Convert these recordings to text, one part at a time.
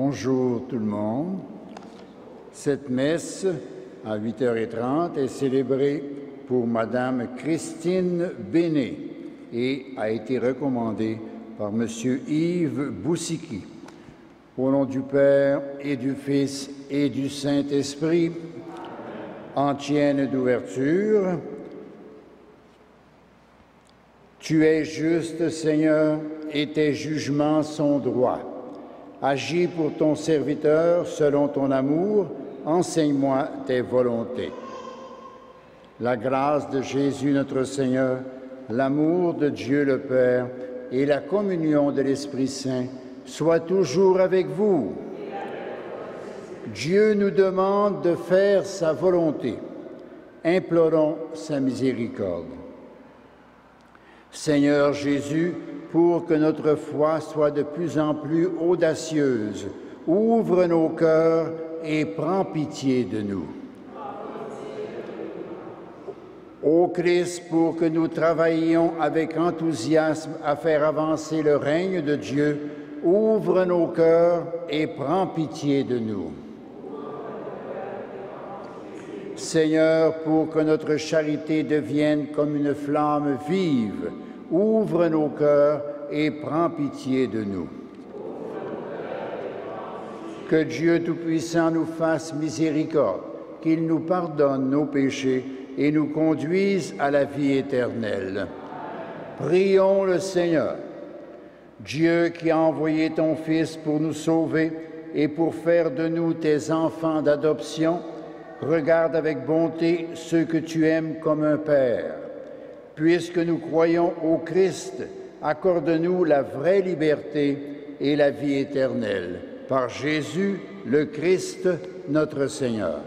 Bonjour tout le monde. Cette messe à 8h30 est célébrée pour Madame Christine Bénet et a été recommandée par Monsieur Yves Boussiki. Au nom du Père et du Fils et du Saint-Esprit, antienne d'ouverture. Tu es juste, Seigneur, et tes jugements sont droits. Agis pour ton serviteur selon ton amour, enseigne-moi tes volontés. La grâce de Jésus notre Seigneur, l'amour de Dieu le Père et la communion de l'Esprit Saint soient toujours avec vous. Dieu nous demande de faire sa volonté. Implorons sa miséricorde. Seigneur Jésus, pour que notre foi soit de plus en plus audacieuse, ouvre nos cœurs et prends pitié de nous. Ô Christ, pour que nous travaillions avec enthousiasme à faire avancer le règne de Dieu, ouvre nos cœurs et prends pitié de nous. Seigneur, pour que notre charité devienne comme une flamme vive, ouvre nos cœurs et prends pitié de nous. Que Dieu Tout-Puissant nous fasse miséricorde, qu'il nous pardonne nos péchés et nous conduise à la vie éternelle. Prions le Seigneur. Dieu qui a envoyé ton Fils pour nous sauver et pour faire de nous tes enfants d'adoption, regarde avec bonté ceux que tu aimes comme un Père. Puisque nous croyons au Christ, accorde-nous la vraie liberté et la vie éternelle. Par Jésus, le Christ, notre Seigneur.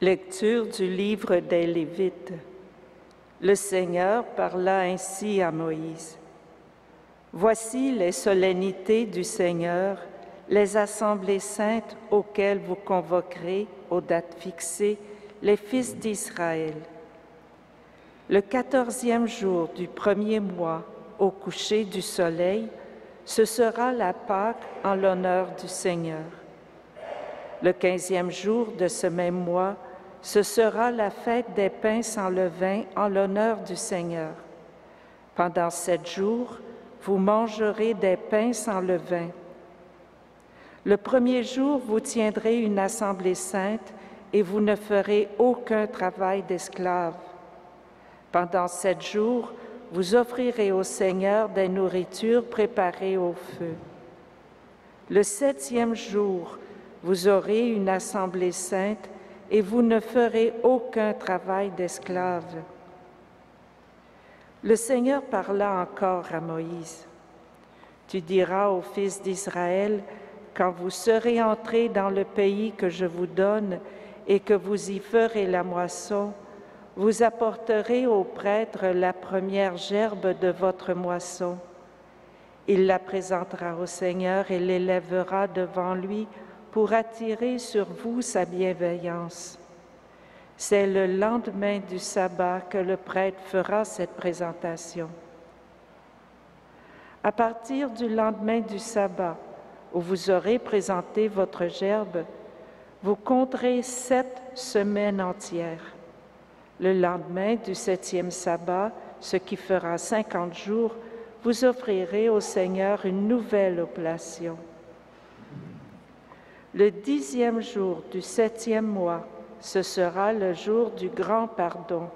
Lecture du livre des Lévites. Le Seigneur parla ainsi à Moïse. Voici les solennités du Seigneur, les assemblées saintes auxquelles vous convoquerez aux dates fixées les fils d'Israël. Le 14e jour du premier mois, au coucher du soleil, ce sera la Pâque en l'honneur du Seigneur. Le 15e jour de ce même mois, ce sera la fête des pains sans levain en l'honneur du Seigneur. Pendant 7 jours, vous mangerez des pains sans levain. Le premier jour, vous tiendrez une assemblée sainte et vous ne ferez aucun travail d'esclave. Pendant 7 jours, vous offrirez au Seigneur des nourritures préparées au feu. Le 7e jour, vous aurez une assemblée sainte et vous ne ferez aucun travail d'esclave. Le Seigneur parla encore à Moïse. Tu diras aux fils d'Israël, quand vous serez entrés dans le pays que je vous donne et que vous y ferez la moisson, vous apporterez au prêtre la première gerbe de votre moisson. Il la présentera au Seigneur et l'élèvera devant lui pour attirer sur vous sa bienveillance. C'est le lendemain du sabbat que le prêtre fera cette présentation. À partir du lendemain du sabbat, où vous aurez présenté votre gerbe, vous compterez 7 semaines entières. Le lendemain du 7e sabbat, ce qui fera 50 jours, vous offrirez au Seigneur une nouvelle oblation. Le 10e jour du 7e mois, ce sera le jour du grand pardon.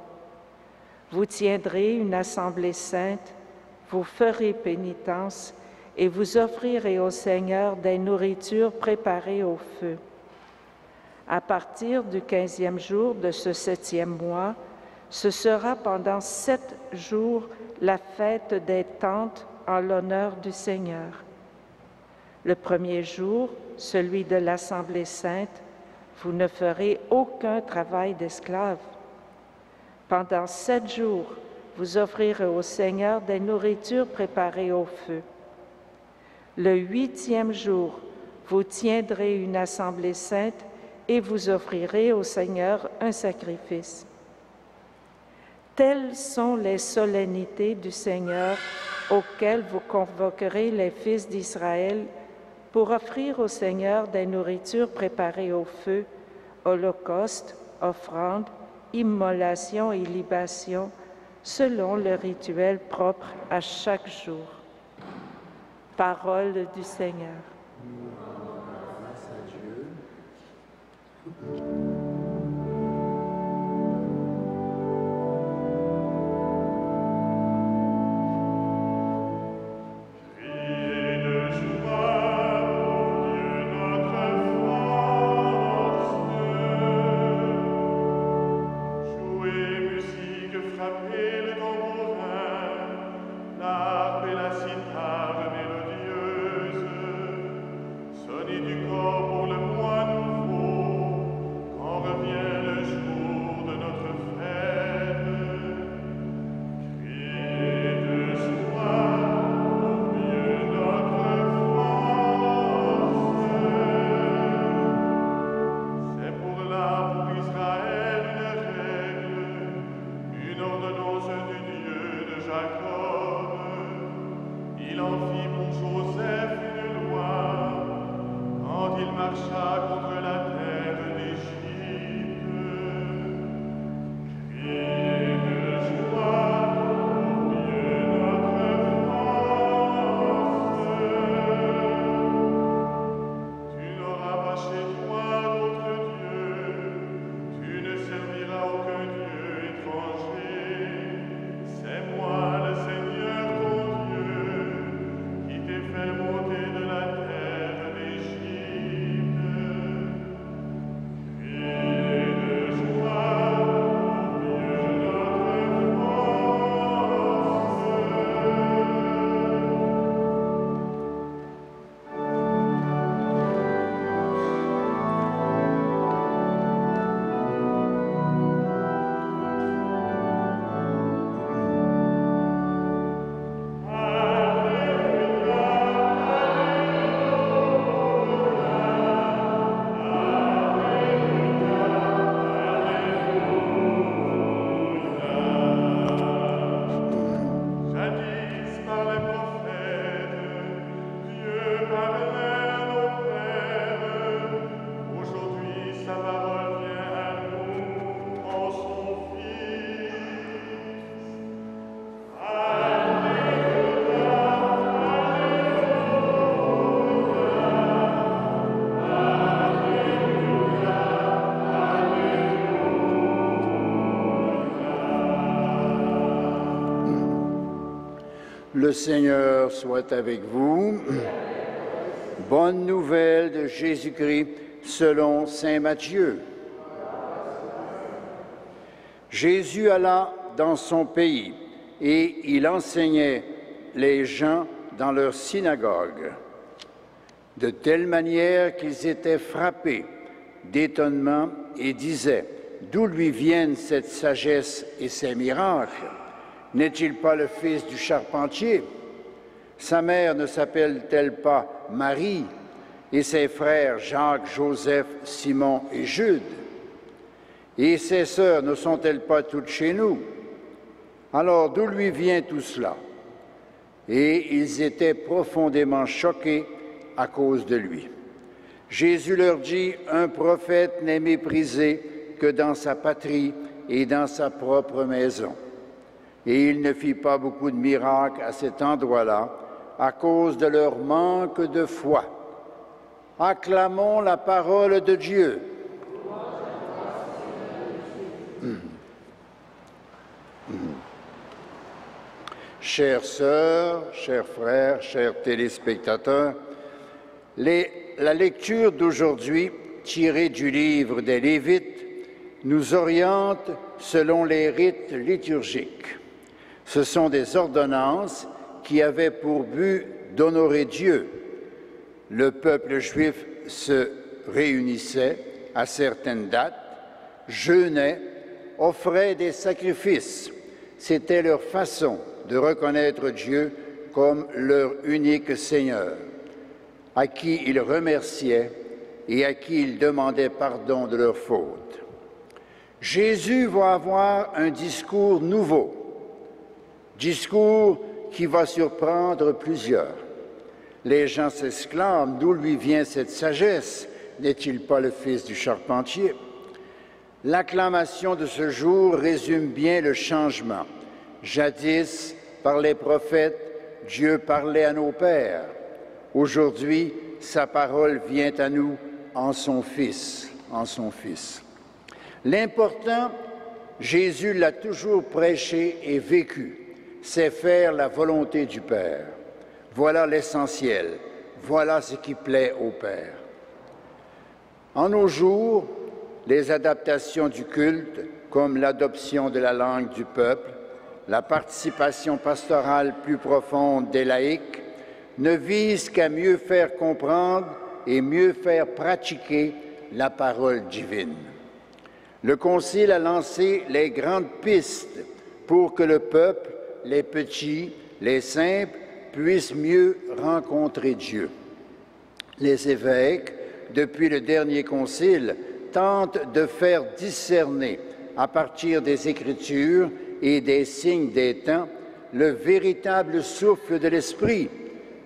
Vous tiendrez une assemblée sainte, vous ferez pénitence et vous offrirez au Seigneur des nourritures préparées au feu. À partir du 15e jour de ce 7e mois, ce sera pendant 7 jours la fête des tentes en l'honneur du Seigneur. Le premier jour, celui de l'Assemblée sainte, vous ne ferez aucun travail d'esclave. Pendant 7 jours, vous offrirez au Seigneur des nourritures préparées au feu. Le 8e jour, vous tiendrez une assemblée sainte et vous offrirez au Seigneur un sacrifice. Telles sont les solennités du Seigneur auxquelles vous convoquerez les fils d'Israël pour offrir au Seigneur des nourritures préparées au feu, holocaustes, offrandes, immolations et libations, selon le rituel propre à chaque jour. Parole du Seigneur. Le Seigneur soit avec vous. Bonne nouvelle de Jésus-Christ selon saint Matthieu. Jésus alla dans son pays et il enseignait les gens dans leur synagogue, de telle manière qu'ils étaient frappés d'étonnement et disaient « D'où lui viennent cette sagesse et ces miracles? N'est-il pas le fils du charpentier? Sa mère ne s'appelle-t-elle pas Marie et ses frères Jacques, Joseph, Simon et Jude? Et ses sœurs ne sont-elles pas toutes chez nous? Alors d'où lui vient tout cela? » Et ils étaient profondément choqués à cause de lui. Jésus leur dit, « Un prophète n'est méprisé que dans sa patrie et dans sa propre maison. » Et il ne fit pas beaucoup de miracles à cet endroit-là à cause de leur manque de foi. Acclamons la parole de Dieu. Chères sœurs, chers frères, chers téléspectateurs, la lecture d'aujourd'hui, tirée du livre des Lévites, nous oriente selon les rites liturgiques. Ce sont des ordonnances qui avaient pour but d'honorer Dieu. Le peuple juif se réunissait à certaines dates, jeûnait, offrait des sacrifices. C'était leur façon de reconnaître Dieu comme leur unique Seigneur, à qui ils remerciaient et à qui ils demandaient pardon de leurs fautes. Jésus va avoir un discours nouveau, discours qui va surprendre plusieurs. Les gens s'exclament, d'où lui vient cette sagesse? N'est-il pas le fils du charpentier? L'acclamation de ce jour résume bien le changement. Jadis, par les prophètes, Dieu parlait à nos pères. Aujourd'hui, sa parole vient à nous en son Fils, L'important, Jésus l'a toujours prêché et vécu, c'est faire la volonté du Père. Voilà l'essentiel, voilà ce qui plaît au Père. En nos jours, les adaptations du culte, comme l'adoption de la langue du peuple, la participation pastorale plus profonde des laïcs, ne visent qu'à mieux faire comprendre et mieux faire pratiquer la parole divine. Le Concile a lancé les grandes pistes pour que le peuple, les petits, les simples, puissent mieux rencontrer Dieu. Les évêques, depuis le dernier Concile, tentent de faire discerner, à partir des Écritures et des signes des temps, le véritable souffle de l'Esprit,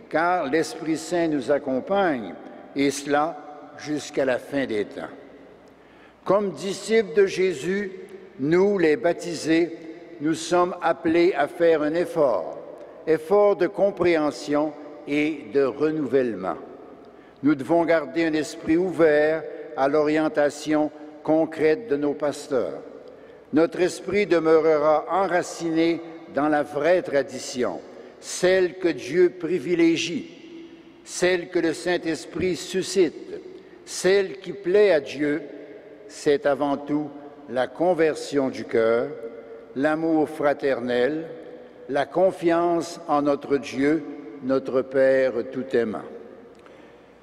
car l'Esprit Saint nous accompagne, et cela jusqu'à la fin des temps. Comme disciples de Jésus, nous, les baptisés, nous sommes appelés à faire un effort de compréhension et de renouvellement. Nous devons garder un esprit ouvert à l'orientation concrète de nos pasteurs. Notre esprit demeurera enraciné dans la vraie tradition, celle que Dieu privilégie, celle que le Saint-Esprit suscite, celle qui plaît à Dieu. C'est avant tout la conversion du cœur, l'amour fraternel, la confiance en notre Dieu, notre Père tout aimant.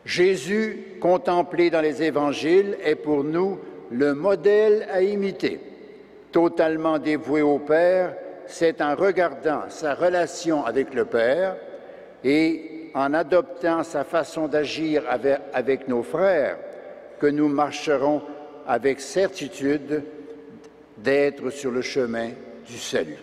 Jésus, contemplé dans les évangiles, est pour nous le modèle à imiter. Totalement dévoué au Père, c'est en regardant sa relation avec le Père et en adoptant sa façon d'agir avec nos frères que nous marcherons avec certitude d'être sur le chemin du salut.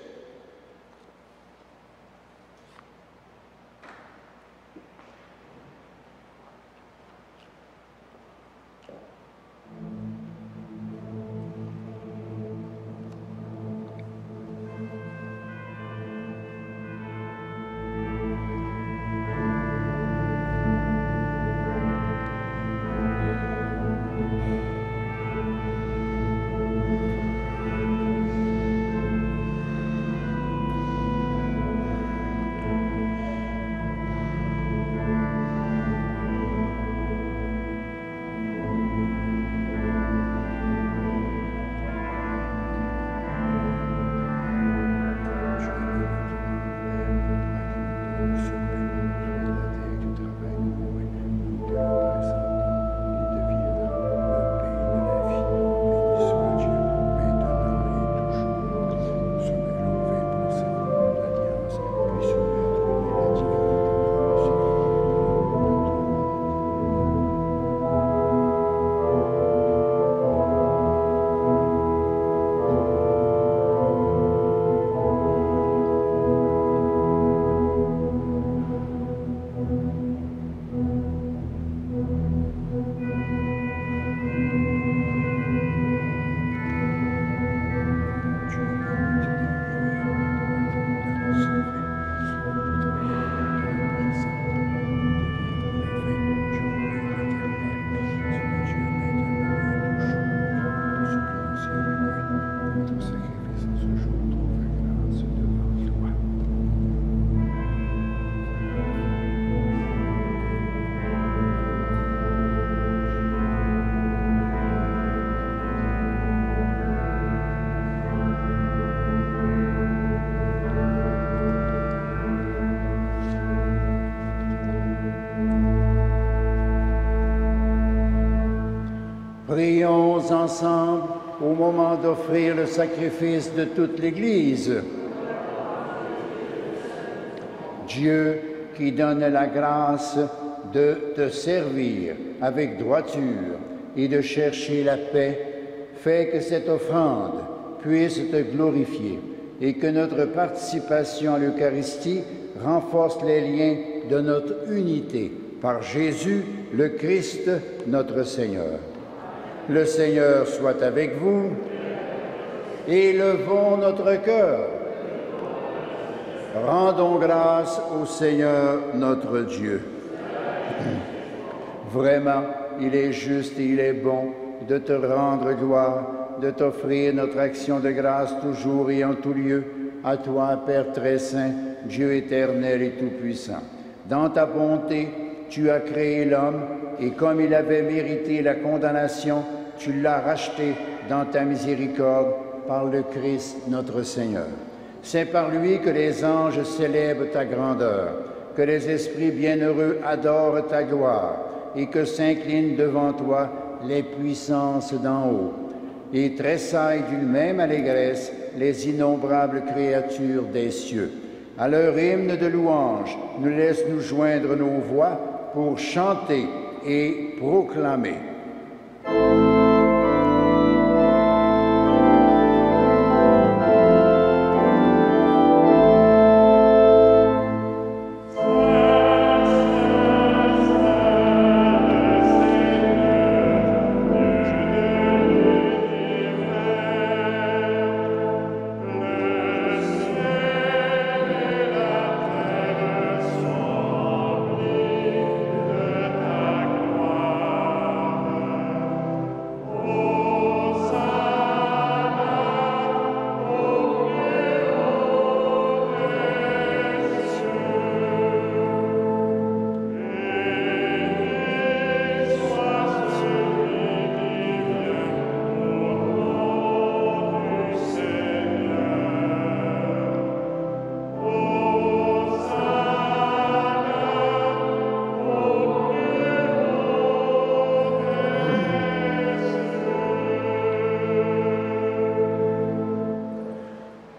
Prions ensemble au moment d'offrir le sacrifice de toute l'Église. Dieu qui donne la grâce de te servir avec droiture et de chercher la paix, fais que cette offrande puisse te glorifier et que notre participation à l'Eucharistie renforce les liens de notre unité par Jésus, le Christ, notre Seigneur. Le Seigneur soit avec vous. Élevons notre cœur. Rendons grâce au Seigneur notre Dieu. Vraiment, il est juste et il est bon de te rendre gloire, de t'offrir notre action de grâce toujours et en tout lieu, à toi, Père très saint, Dieu éternel et tout-puissant. Dans ta bonté, tu as créé l'homme et comme il avait mérité la condamnation, tu l'as racheté dans ta miséricorde par le Christ notre Seigneur. C'est par lui que les anges célèbrent ta grandeur, que les esprits bienheureux adorent ta gloire et que s'inclinent devant toi les puissances d'en haut. Et tressaillent d'une même allégresse les innombrables créatures des cieux. À leur hymne de louange, nous laisse nous joindre nos voix pour chanter et proclamer.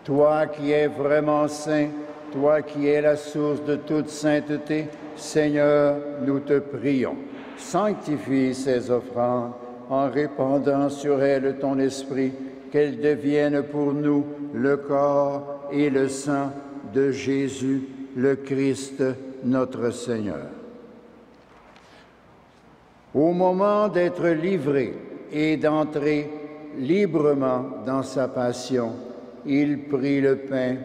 Toi qui es vraiment saint, toi qui es la source de toute sainteté, Seigneur, nous te prions. Sanctifie ces offrandes en répandant sur elles ton esprit, qu'elles deviennent pour nous le corps et le sang de Jésus, le Christ, notre Seigneur. Au moment d'être livré et d'entrer librement dans sa passion, il prit le pain,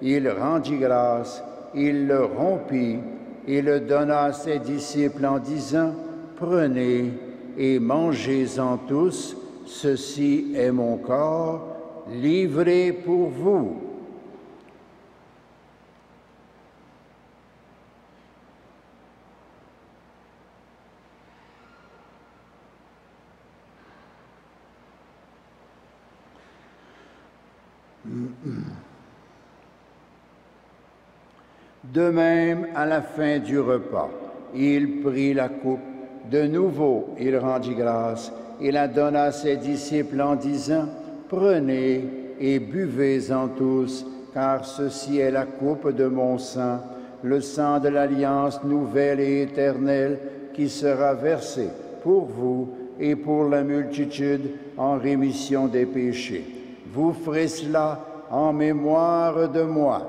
il rendit grâce, il le rompit et le donna à ses disciples en disant, « Prenez et mangez-en tous, ceci est mon corps, livré pour vous. » De même, à la fin du repas, il prit la coupe. De nouveau, il rendit grâce et la donna à ses disciples en disant, « Prenez et buvez-en tous, car ceci est la coupe de mon sang, le sang de l'alliance nouvelle et éternelle qui sera versé pour vous et pour la multitude en rémission des péchés. Vous ferez cela en mémoire de moi. »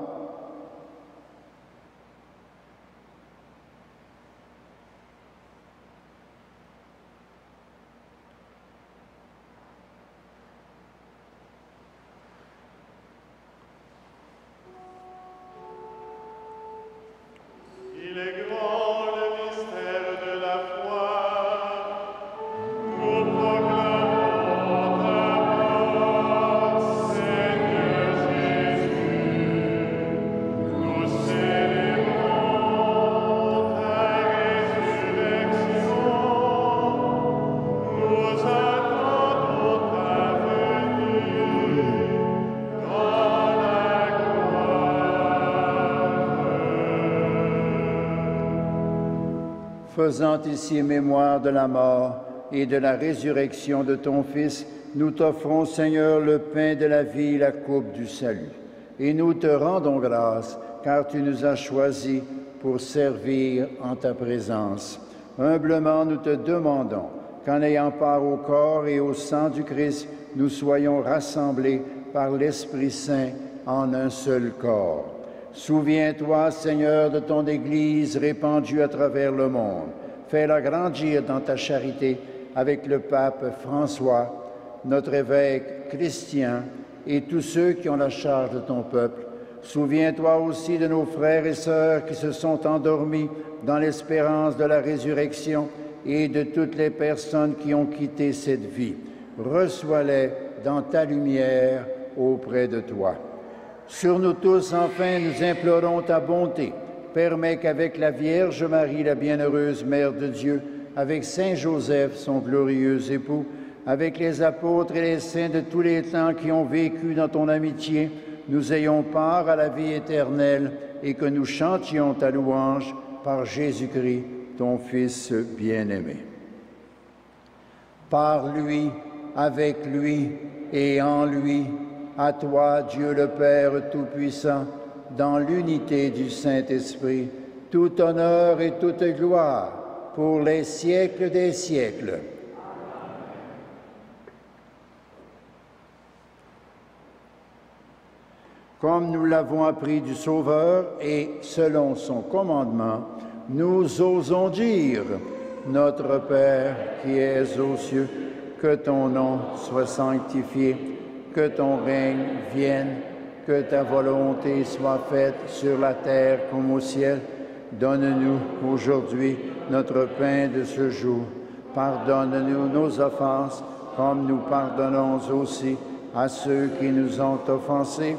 Faisant ici mémoire de la mort et de la résurrection de ton Fils, nous t'offrons, Seigneur, le pain de la vie et la coupe du salut. Et nous te rendons grâce, car tu nous as choisis pour servir en ta présence. Humblement, nous te demandons qu'en ayant part au corps et au sang du Christ, nous soyons rassemblés par l'Esprit Saint en un seul corps. Souviens-toi, Seigneur, de ton Église répandue à travers le monde. Fais-la grandir dans ta charité avec le pape François, notre évêque Christian et tous ceux qui ont la charge de ton peuple. Souviens-toi aussi de nos frères et sœurs qui se sont endormis dans l'espérance de la résurrection et de toutes les personnes qui ont quitté cette vie. Reçois-les dans ta lumière auprès de toi. Sur nous tous, enfin, nous implorons ta bonté. Permets qu'avec la Vierge Marie, la bienheureuse Mère de Dieu, avec Saint Joseph, son glorieux époux, avec les apôtres et les saints de tous les temps qui ont vécu dans ton amitié, nous ayons part à la vie éternelle et que nous chantions ta louange par Jésus-Christ, ton Fils bien-aimé. Par lui, avec lui et en lui, à toi, Dieu le Père Tout-Puissant, dans l'unité du Saint-Esprit, tout honneur et toute gloire pour les siècles des siècles. Comme nous l'avons appris du Sauveur et selon son commandement, nous osons dire, Notre Père qui es aux cieux, que ton nom soit sanctifié, que ton règne vienne, que ta volonté soit faite sur la terre comme au ciel. Donne-nous aujourd'hui notre pain de ce jour. Pardonne-nous nos offenses, comme nous pardonnons aussi à ceux qui nous ont offensés.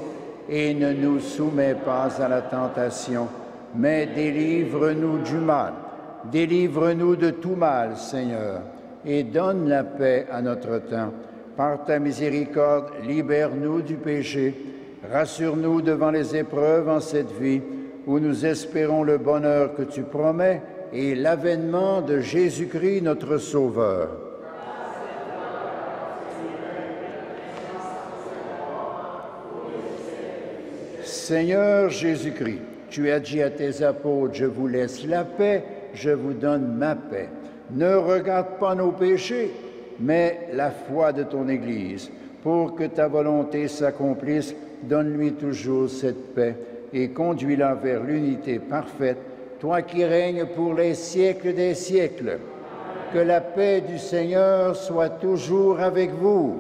Et ne nous soumets pas à la tentation, mais délivre-nous du mal. Délivre-nous de tout mal, Seigneur, et donne la paix à notre temps. Par ta miséricorde, libère-nous du péché. Rassure-nous devant les épreuves en cette vie, où nous espérons le bonheur que tu promets et l'avènement de Jésus-Christ, notre Sauveur. Seigneur Jésus-Christ, tu as dit à tes apôtres, je vous laisse la paix, je vous donne ma paix. Ne regarde pas nos péchés, mais la foi de ton Église. Pour que ta volonté s'accomplisse, donne-lui toujours cette paix et conduis-la vers l'unité parfaite, toi qui règnes pour les siècles des siècles. Que la paix du Seigneur soit toujours avec vous.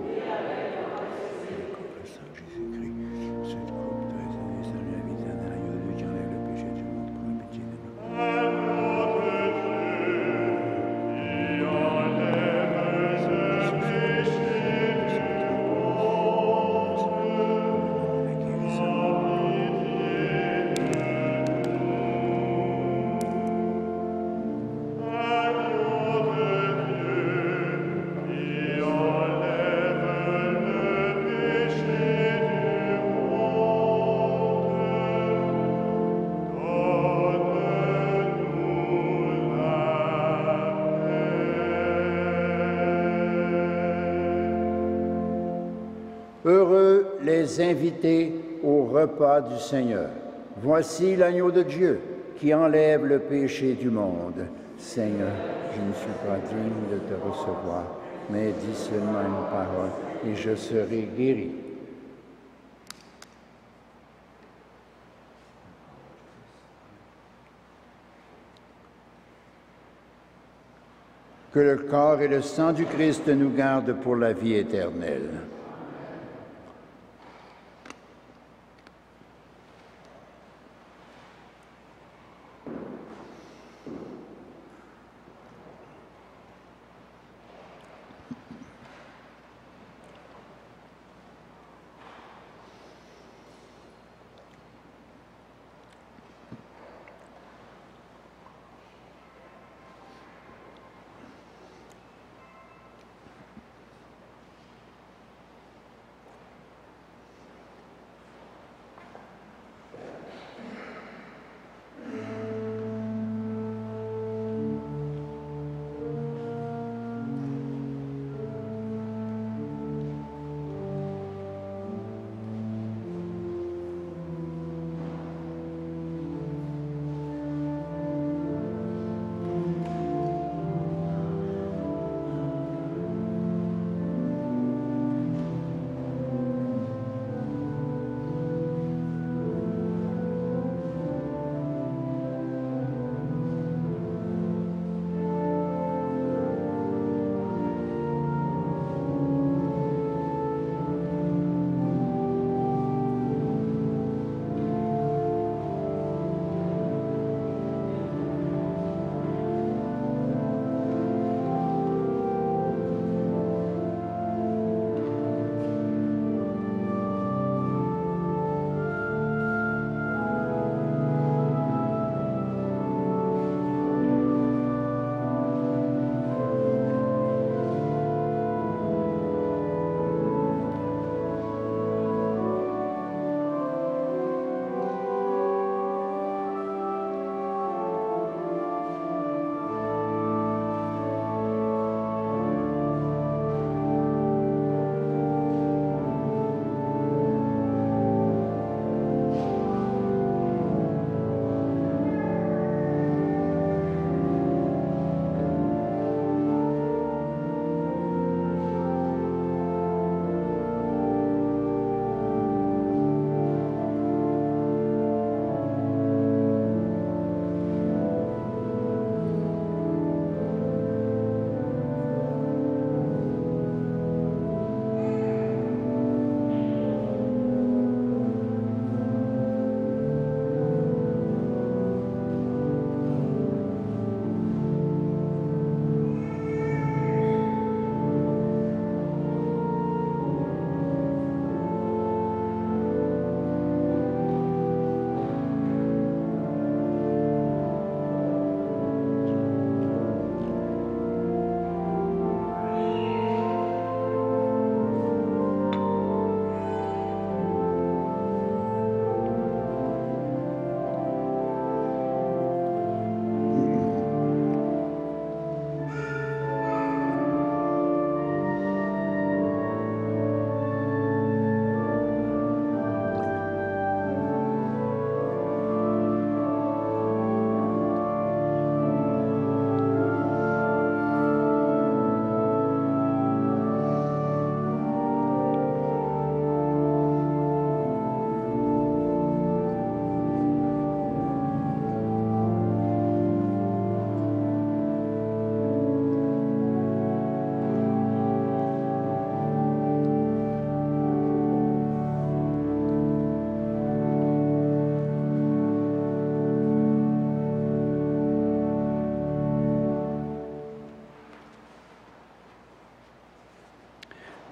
Heureux les invités au repas du Seigneur. Voici l'agneau de Dieu qui enlève le péché du monde. Seigneur, je ne suis pas digne de te recevoir, mais dis seulement une parole et je serai guéri. Que le corps et le sang du Christ nous gardent pour la vie éternelle.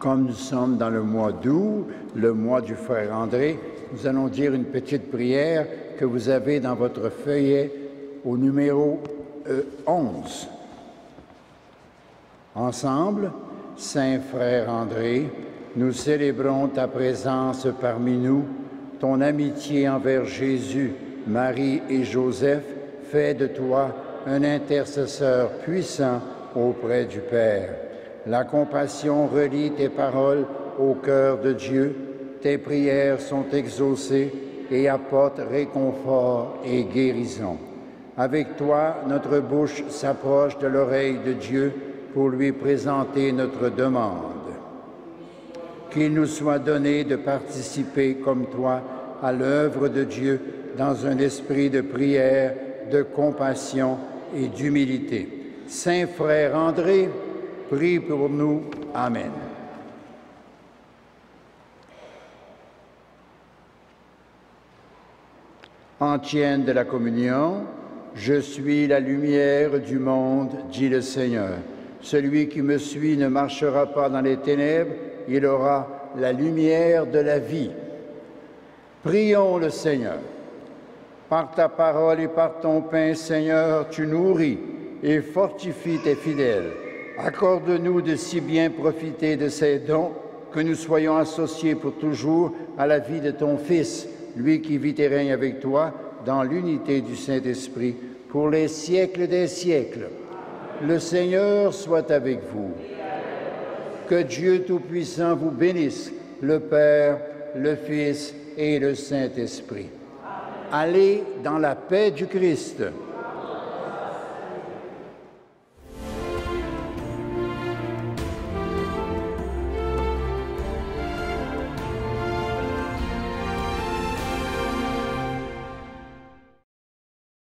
Comme nous sommes dans le mois d'août, le mois du frère André, nous allons dire une petite prière que vous avez dans votre feuillet au numéro 11. Ensemble, Saint frère André, nous célébrons ta présence parmi nous, ton amitié envers Jésus, Marie et Joseph fait de toi un intercesseur puissant auprès du Père. La compassion relie tes paroles au cœur de Dieu, tes prières sont exaucées et apportent réconfort et guérison. Avec toi, notre bouche s'approche de l'oreille de Dieu pour lui présenter notre demande. Qu'il nous soit donné de participer comme toi à l'œuvre de Dieu dans un esprit de prière, de compassion et d'humilité. Saint frère André, prie pour nous. Amen. Antienne de la communion, je suis la lumière du monde, dit le Seigneur. Celui qui me suit ne marchera pas dans les ténèbres, il aura la lumière de la vie. Prions le Seigneur. Par ta parole et par ton pain, Seigneur, tu nourris et fortifies tes fidèles. Accorde-nous de si bien profiter de ces dons que nous soyons associés pour toujours à la vie de ton Fils, lui qui vit et règne avec toi dans l'unité du Saint-Esprit pour les siècles des siècles. Le Seigneur soit avec vous. Que Dieu Tout-Puissant vous bénisse, le Père, le Fils et le Saint-Esprit. Allez dans la paix du Christ.